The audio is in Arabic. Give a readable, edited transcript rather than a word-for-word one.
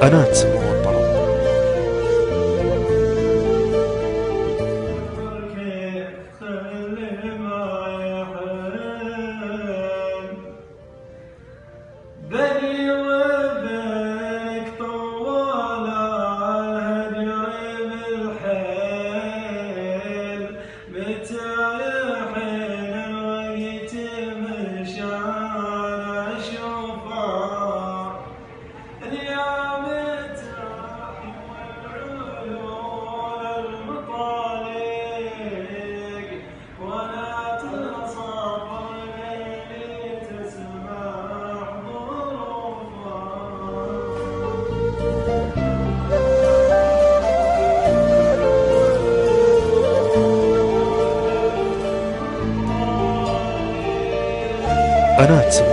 قناة سمو الطرب. بني وبنك طوال عهد عيب الحيل متى يحين الوقت مشان اشوفه اليوم تحيي والعيون المطالق ولا تصبر ليلي تسمع قناة سمو